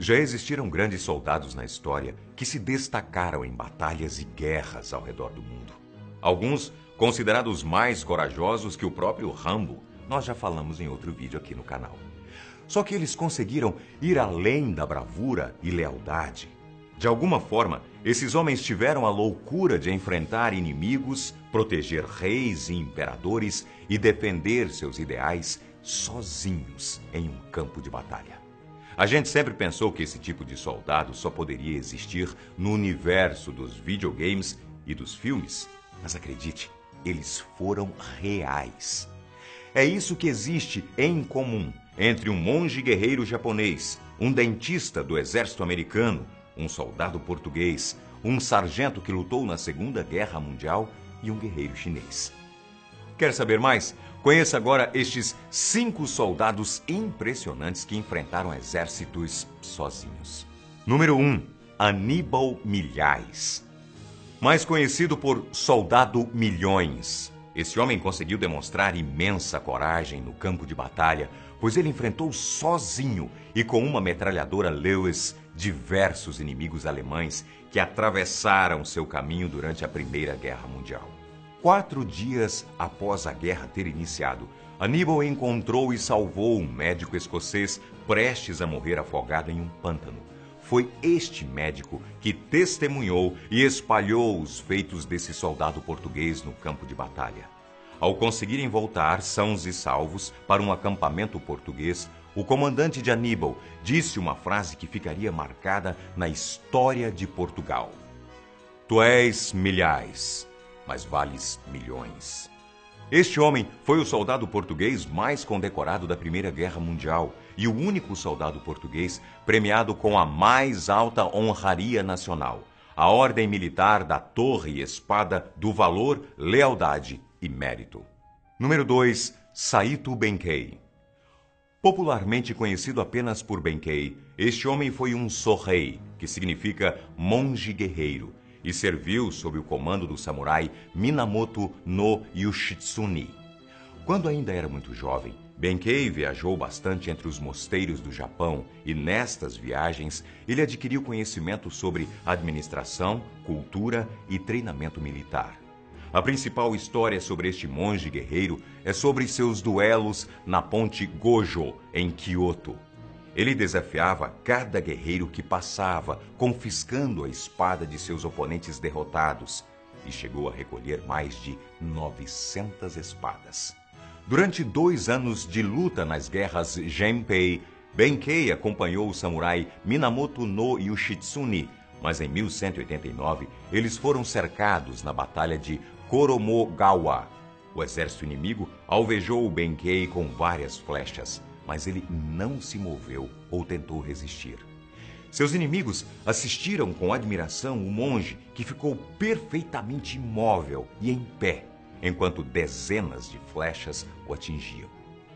Já existiram grandes soldados na história que se destacaram em batalhas e guerras ao redor do mundo. Alguns considerados mais corajosos que o próprio Rambo. Nós já falamos em outro vídeo aqui no canal. Só que eles conseguiram ir além da bravura e lealdade. De alguma forma, esses homens tiveram a loucura de enfrentar inimigos, proteger reis e imperadores e defender seus ideais sozinhos em um campo de batalha. A gente sempre pensou que esse tipo de soldado só poderia existir no universo dos videogames e dos filmes, mas acredite, eles foram reais. É isso que existe em comum entre um monge guerreiro japonês, um dentista do exército americano, um soldado português, um sargento que lutou na Segunda Guerra Mundial e um guerreiro chinês. Quer saber mais? Conheça agora estes 5 soldados impressionantes que enfrentaram exércitos sozinhos. Número 1. Aníbal Milhais. Mais conhecido por Soldado Milhões. Esse homem conseguiu demonstrar imensa coragem no campo de batalha, pois ele enfrentou sozinho e com uma metralhadora Lewis diversos inimigos alemães que atravessaram seu caminho durante a Primeira Guerra Mundial. 4 dias após a guerra ter iniciado, Aníbal encontrou e salvou um médico escocês prestes a morrer afogado em um pântano. Foi este médico que testemunhou e espalhou os feitos desse soldado português no campo de batalha. Ao conseguirem voltar sãos e salvos para um acampamento português, o comandante de Aníbal disse uma frase que ficaria marcada na história de Portugal. Tu és milhais, mas vales milhões. Este homem foi o soldado português mais condecorado da Primeira Guerra Mundial e o único soldado português premiado com a mais alta honraria nacional, a Ordem Militar da Torre e Espada do Valor, Lealdade e Mérito. Número 2. Saito Benkei. Popularmente conhecido apenas por Benkei, este homem foi um Sohei, que significa monge guerreiro, e serviu sob o comando do samurai Minamoto no Yoshitsune. Quando ainda era muito jovem, Benkei viajou bastante entre os mosteiros do Japão e nestas viagens ele adquiriu conhecimento sobre administração, cultura e treinamento militar. A principal história sobre este monge guerreiro é sobre seus duelos na ponte Gojo, em Kyoto. Ele desafiava cada guerreiro que passava, confiscando a espada de seus oponentes derrotados, e chegou a recolher mais de 900 espadas. Durante 2 anos de luta nas guerras Genpei, Benkei acompanhou o samurai Minamoto no Yoshitsune, mas em 1189 eles foram cercados na Batalha de Koromogawa. O exército inimigo alvejou o Benkei com várias flechas, mas ele não se moveu ou tentou resistir. Seus inimigos assistiram com admiração o monge, que ficou perfeitamente imóvel e em pé, enquanto dezenas de flechas o atingiam.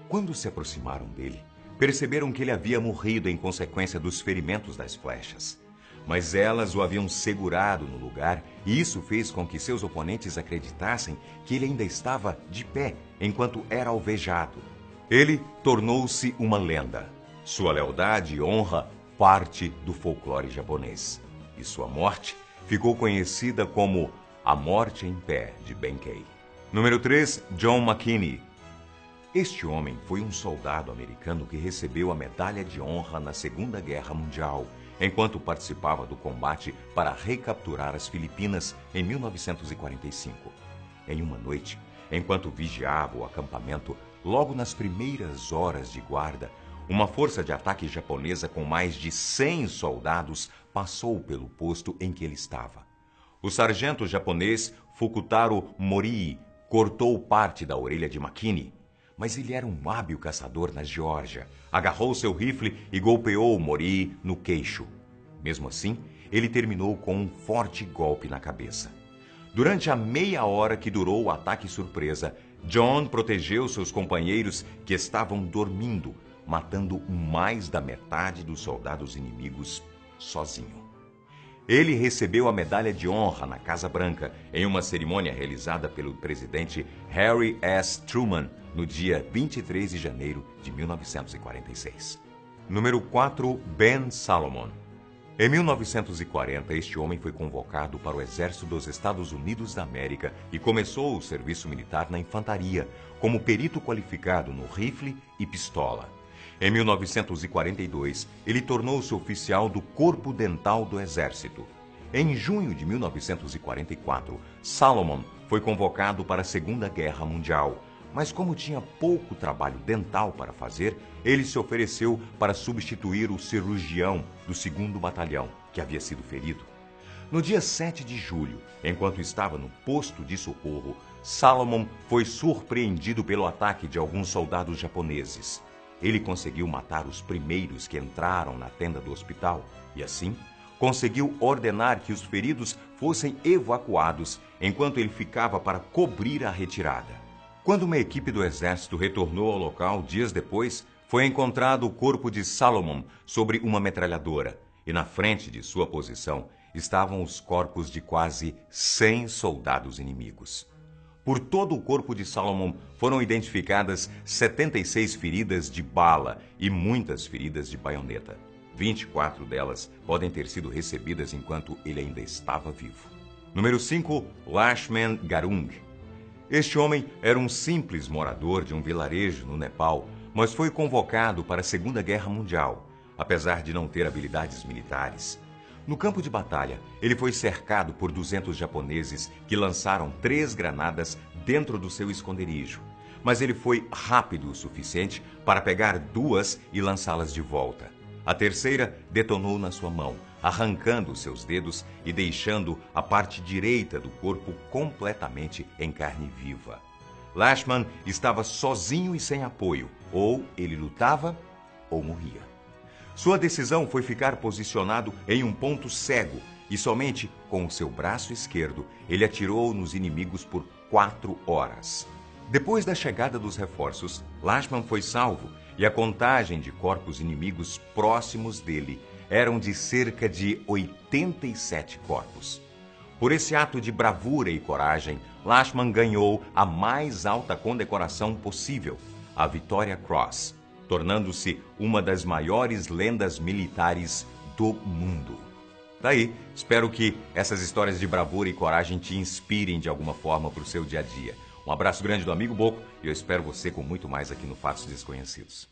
Quando se aproximaram dele, perceberam que ele havia morrido em consequência dos ferimentos das flechas. Mas elas o haviam segurado no lugar e isso fez com que seus oponentes acreditassem que ele ainda estava de pé enquanto era alvejado. Ele tornou-se uma lenda. Sua lealdade e honra parte do folclore japonês. E sua morte ficou conhecida como a Morte em Pé de Benkei. Número 3. John McCain. Este homem foi um soldado americano que recebeu a Medalha de Honra na Segunda Guerra Mundial, enquanto participava do combate para recapturar as Filipinas em 1945. Em uma noite, enquanto vigiava o acampamento, logo nas primeiras horas de guarda, uma força de ataque japonesa com mais de 100 soldados passou pelo posto em que ele estava. O sargento japonês Fukutaro Morii cortou parte da orelha de McKinney, mas ele era um hábil caçador na Geórgia. Agarrou seu rifle e golpeou Morii no queixo. Mesmo assim, ele terminou com um forte golpe na cabeça. Durante a meia hora que durou o ataque surpresa, John protegeu seus companheiros que estavam dormindo, matando mais da metade dos soldados inimigos sozinho. Ele recebeu a Medalha de Honra na Casa Branca em uma cerimônia realizada pelo presidente Harry S. Truman no dia 23 de janeiro de 1946. Número 4, Ben Salomon. Em 1940, este homem foi convocado para o Exército dos Estados Unidos da América e começou o serviço militar na infantaria, como perito qualificado no rifle e pistola. Em 1942, ele tornou-se oficial do Corpo Dental do Exército. Em junho de 1944, Salomon foi convocado para a Segunda Guerra Mundial, mas como tinha pouco trabalho dental para fazer, ele se ofereceu para substituir o cirurgião do 2º Batalhão, que havia sido ferido. No dia 7 de julho, enquanto estava no posto de socorro, Salomon foi surpreendido pelo ataque de alguns soldados japoneses. Ele conseguiu matar os primeiros que entraram na tenda do hospital e, assim, conseguiu ordenar que os feridos fossem evacuados enquanto ele ficava para cobrir a retirada. Quando uma equipe do exército retornou ao local dias depois, foi encontrado o corpo de Salomon sobre uma metralhadora e na frente de sua posição estavam os corpos de quase 100 soldados inimigos. Por todo o corpo de Salomon foram identificadas 76 feridas de bala e muitas feridas de baioneta. 24 delas podem ter sido recebidas enquanto ele ainda estava vivo. Número 5, Lashman Garung. Este homem era um simples morador de um vilarejo no Nepal, mas foi convocado para a Segunda Guerra Mundial, apesar de não ter habilidades militares. No campo de batalha, ele foi cercado por 200 japoneses que lançaram 3 granadas dentro do seu esconderijo, mas ele foi rápido o suficiente para pegar 2 e lançá-las de volta. A terceira detonou na sua mão, arrancando seus dedos e deixando a parte direita do corpo completamente em carne viva. Lashman estava sozinho e sem apoio, ou ele lutava ou morria. Sua decisão foi ficar posicionado em um ponto cego e somente com o seu braço esquerdo ele atirou nos inimigos por 4 horas. Depois da chegada dos reforços, Lashman foi salvo e a contagem de corpos inimigos próximos dele eram de cerca de 87 corpos. Por esse ato de bravura e coragem, Lashman ganhou a mais alta condecoração possível, a Victoria Cross, tornando-se uma das maiores lendas militares do mundo. Daí, espero que essas histórias de bravura e coragem te inspirem de alguma forma para o seu dia a dia. Um abraço grande do amigo Boco e eu espero você com muito mais aqui no Fatos Desconhecidos.